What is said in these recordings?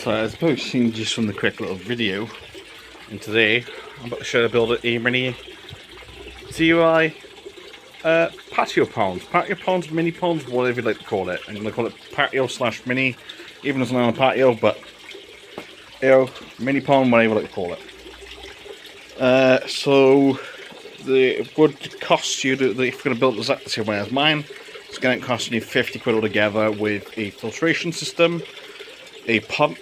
So as you've probably seen just from the quick little video, and today I'm about to show you how to build a mini DIY patio ponds. Patio ponds, mini ponds, whatever you like to call it. I'm going to call it patio slash mini, even though it's not a patio, but you know, mini pond, whatever you like to call it. So it would cost you, if you're going to build this the same way as mine, it's going to cost you 50 quid altogether with a filtration system, a pump,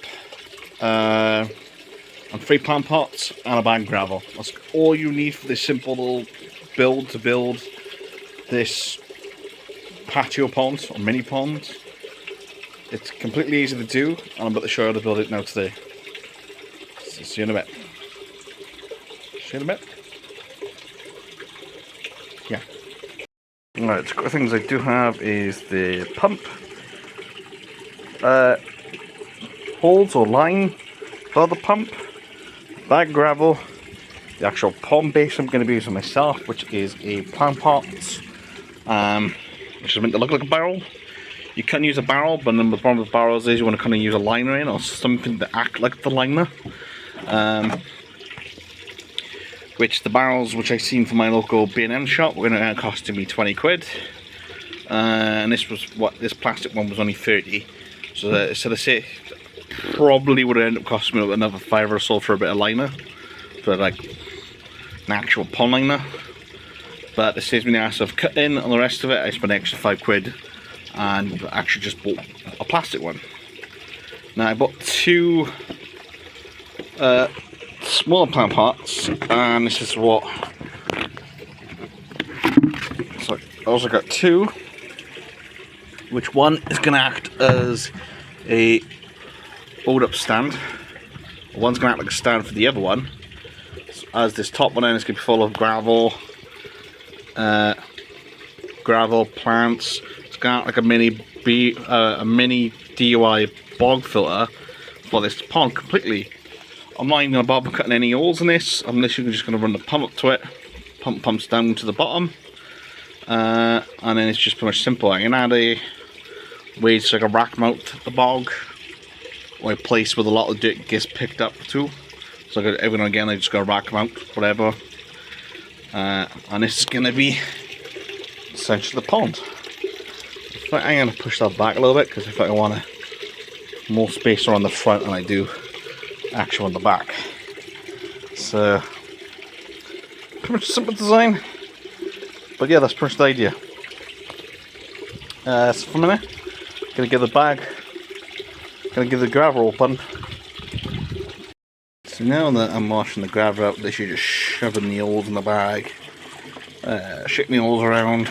and 3 plant pots and a bag of gravel. That's all you need for this simple little build to build this patio pond or mini pond. It's completely easy to do, and I'm about to show you how to build it now today. So see you in a bit. See you in a bit. Yeah. Alright, so the things I do have is the pump, holes or line for the pump, bag of gravel, the actual pond base I'm going to be using myself, which is a plant pot, which is meant to look like a barrel. You can use a barrel, but then the problem with barrels is you want to kind of use a liner in or something to act like the liner. Which the barrels, which I've seen from my local B&M shop, were going to cost me 20 quid. And this was what this plastic one was only 30. So I say probably would end up costing me another £5 or so for a bit of liner, for like an actual pond liner. But it saves me the ass of cutting and the rest of it. I spent an extra 5 quid and actually just bought a plastic one. Now I bought 2 smaller plant pots, and this is what. So I also got 2, which one is going to act as a hold up stand. One's going to act like a stand for the other one. So as this top one is going to be full of gravel, plants. It's going to act like a mini DIY bog filter for this pond completely. I'm not even going to bother cutting any holes in this. I'm literally just going to run the pump up to it. Pump pumps down to the bottom, and then it's just pretty much simple. I can add a way so I can rack mount the bog, or a place where a lot of dirt gets picked up too. So every now and again I just go rack mount whatever, and this is going to be essentially the pond. I'm going to push that back a little bit because I think I want more space around the front than I do actual on the back. So pretty much a simple design, but yeah, that's pretty much the idea. So for a minute, gonna get the bag, gonna give the gravel open. So now that I'm washing the gravel out, literally just shoving the holes in the bag, shaking the holes around.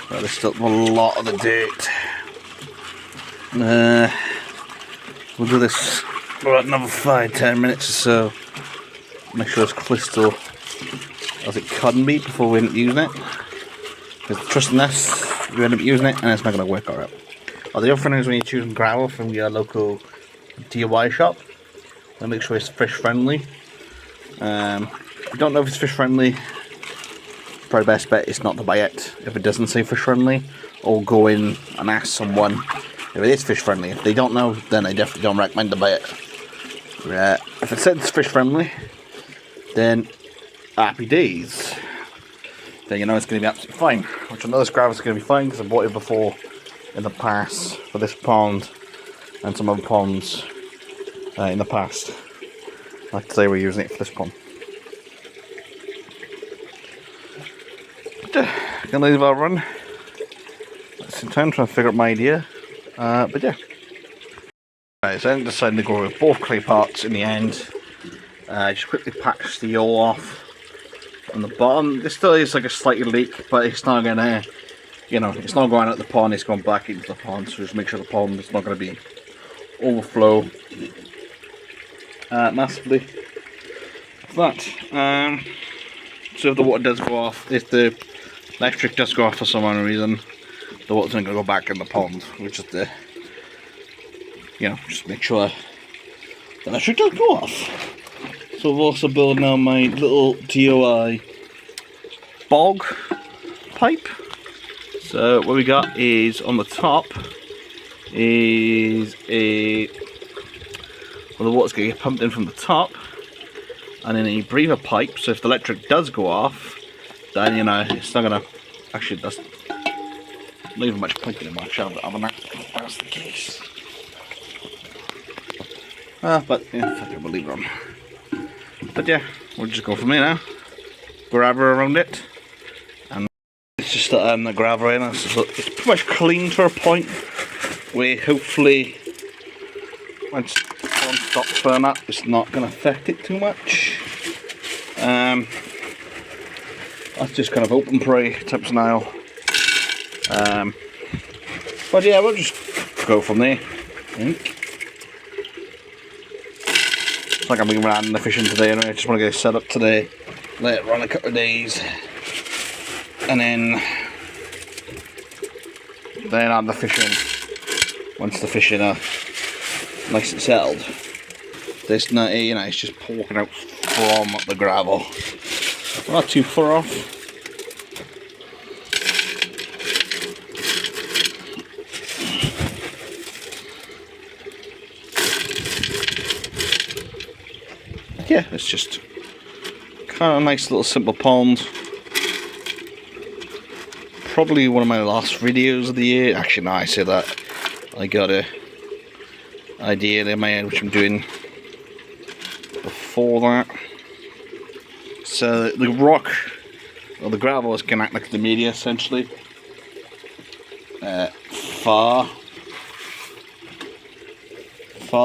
There's still a lot of the dirt. We'll do this for another 5-10 minutes or so. Make sure it's crystal as it can be before we end up using it. Because trust in us, we end up using it and it's not going to work alright. The other thing is when you're choosing gravel from your local DIY shop, make sure it's fish friendly. If you don't know if it's fish friendly, probably best bet is not to buy it if it doesn't say fish friendly, or go in and ask someone if it is fish friendly. If they don't know, then I definitely don't recommend to buy it. If it says fish friendly, then happy days. Then you know it's going to be absolutely fine. Which I know this gravel is going to be fine because I bought it before in the past for this pond and some other ponds in the past. Like today we're using it for this pond. Gonna leave that run. At the same time, trying to figure out my idea. But yeah. Right, so I decided to go with both clay pots in the end. Just quickly patch the hole off on the bottom. There still is like a slight leak, but it's not gonna, you know, it's not going out the pond, it's going back into the pond. So just make sure the pond is not gonna be overflow massively. But so if the water does go off, if the electric does go off for some unknown reason, the water's not gonna go back in the pond, which is the, you know, just make sure the electric does go off. So I've also built now my little DIY bog pipe. So what we got is on the top is a well, the water's going to get pumped in from the top, and then a breather pipe, so if the electric does go off, then you know, it's not going to, actually that's not even much piping in my shower, other than that's the case. But yeah, fuck it, we'll leave it on. But yeah, we'll just go from here now. Gravel around it, and it's just the gravel in. It's pretty much clean to a point where hopefully once one stops filling up, it's not going to affect it too much. That's just kind of open prey type scenario. But yeah, we'll just go from there, I think. It's like I'm going to be adding the fishing today anyway. I just want to get it set up today, let it run a couple of days, and then add the fishing once the fishing are nice and settled. This nut here, you know, it's just poking out from the gravel. Not too far off. Yeah, it's just kind of a nice little simple pond. Probably one of my last videos of the year. Actually, no, I say that. I got a idea in my head which I'm doing before that. So the rock, or the gravel, is going to act like the media essentially. For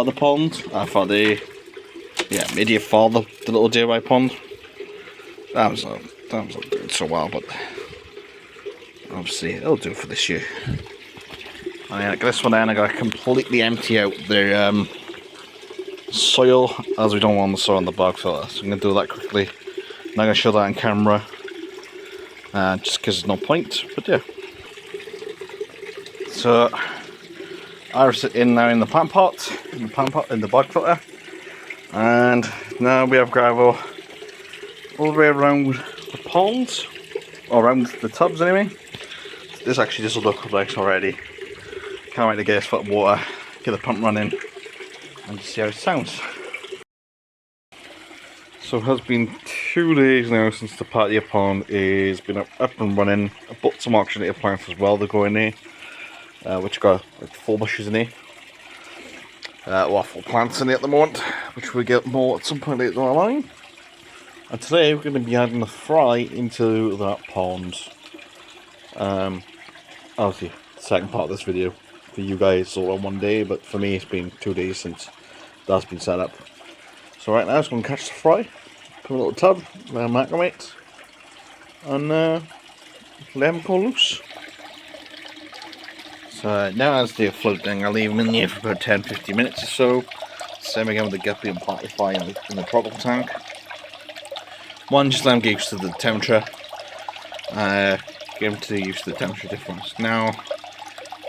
the pond, for the media for the little DIY pond. That was so well, but obviously it'll do for this year. And then this one, then I got to completely empty out the soil, as we don't want the soil on the bog filter. So I'm going to do that quickly. I'm not going to show that on camera, just because there's no point. But yeah. So I was in now in the plant pot, in the bog filter, and now we have gravel all the way around the ponds, or around the tubs anyway. This actually just look nice already. Can't wait to get this foot of water, get the pump running, and see how it sounds. So it has been 2 days now since the patio pond is been up and running. I bought some oxygenated plants as well to go in there, which got like 4 bushes in there. Well, 4 plants in there at the moment, which we'll get more at some point later down the line. And today we're going to be adding the fry into that pond. Obviously, the second part of this video for you guys all on one day, but for me it's been 2 days since that's been set up. So right now it's going to catch the fry, put in a little tub, let them acclimate, and let them go loose. So now as they're floating, I'll leave them in there for about 10-15 minutes or so. Same again with the guppy and patio fry in the tropical tank. One, just let them get used to the temperature. Get them to used to the temperature difference. Now,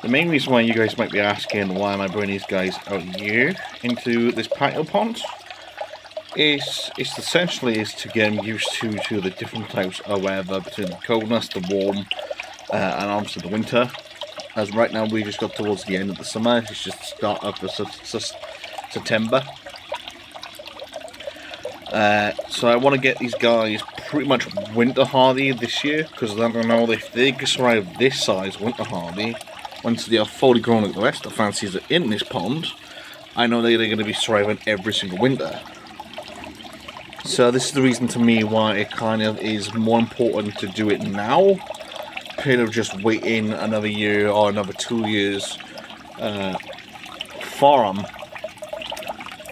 the main reason why you guys might be asking why am I bringing these guys out here into this patio pond is essentially to get them used to the different types of weather between the coldness, the warm, and obviously the winter. As right now we just got towards the end of the summer, it's just the start of September. So I want to get these guys pretty much winter hardy this year, because I don't know if they can survive this size winter hardy. Once they are fully grown like the rest of the fancies are in this pond, I know they're going to be surviving every single winter. So this is the reason to me why it kind of is more important to do it now, instead of just waiting another year or another 2 years for them.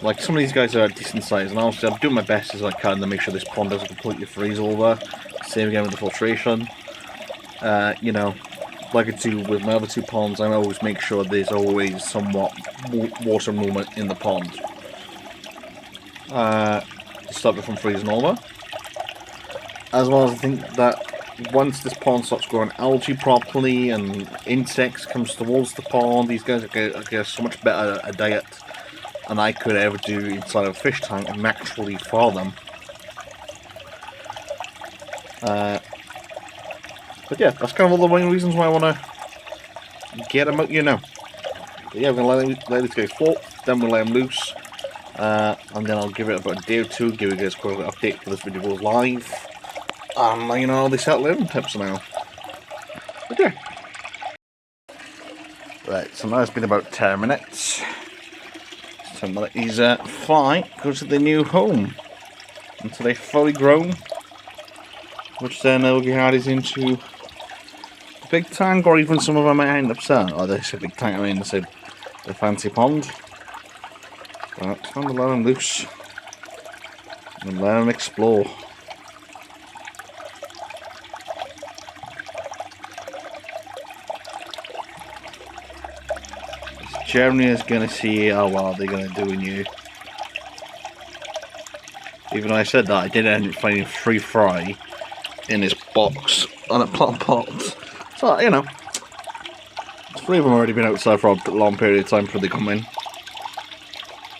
Like, some of these guys are a decent size, and obviously I'm doing my best as I can to make sure this pond doesn't completely freeze over. Same again with the filtration. You know, like I do with my other 2 ponds, I always make sure there's always somewhat water movement in the pond to stop it from freezing over. As well as I think that once this pond starts growing algae properly and insects comes towards the pond, these guys get so much better a diet than I could ever do inside of a fish tank naturally for them. But yeah, that's kind of all the main reasons why I want to get them out here now. But yeah, we're going to let these guys float, then we'll let them loose, and then I'll give it about a day or two, give you guys a quick update for this video goes live, and you know, they settle in tips now. But yeah. Right, so now it's been about 10 minutes. So now that he's fine, goes to the new home until they're fully grown, which then will be added into the big tank, or even some of them might end up selling. Oh, they say big tank, I mean they say the fancy pond. But time to let them loose and let them explore. Germany is going to see how well they're going to do in you. Even though I said that, I did end up finding 3 fry in this box on a plant pot. So, you know, 3 of them already been outside for a long period of time before they come in.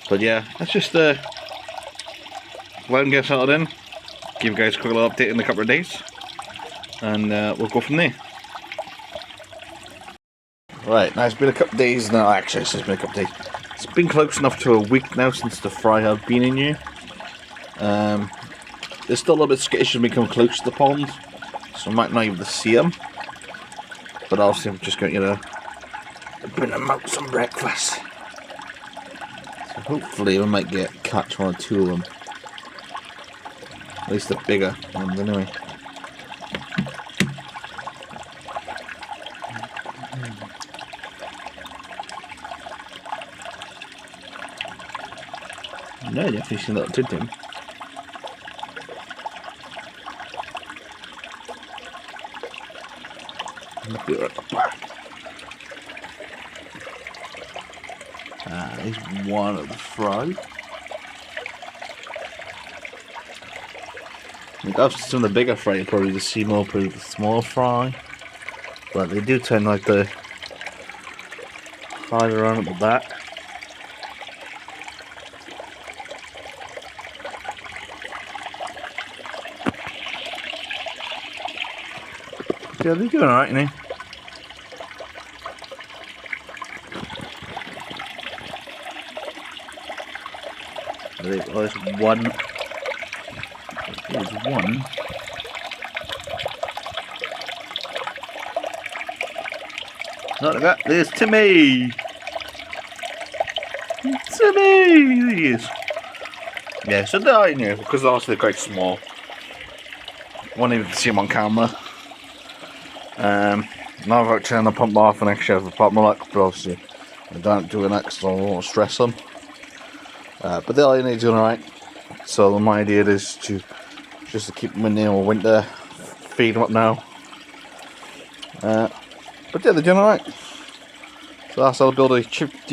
But yeah, let's just let them get settled in. Give you guys a quick little update in a couple of days. And we'll go from there. Right, now it's been a couple of days now. Actually, it's been a couple of days. It's been close enough to a week now since the fry have been in here. They're still a little bit skittish when we come close to the pond, so I might not even see them. But obviously, I'm just going to, you know, bring them out some breakfast. So hopefully, we might catch 1 or 2 of them. At least the bigger ones, anyway. No, definitely seen that did him. Look at the back. There's one at the front. I think after some of the bigger fry, you probably just see more probably the small fry. But they do tend like to hide around at the back. Yeah, they're doing alright, you know. There's one. There's one. Not like that. There's Timmy. Timmy. There he is. Yeah, so they're in here because obviously they're quite small. Won't even see them on camera. Now I've got to turn the pump off and actually have a pump my luck, but obviously I don't do an extra, I won't stress them. But they're all doing alright. So my idea is just to keep them in there all winter, feed them up now. But yeah, they're doing alright. So that's how I'll build a cheap deal.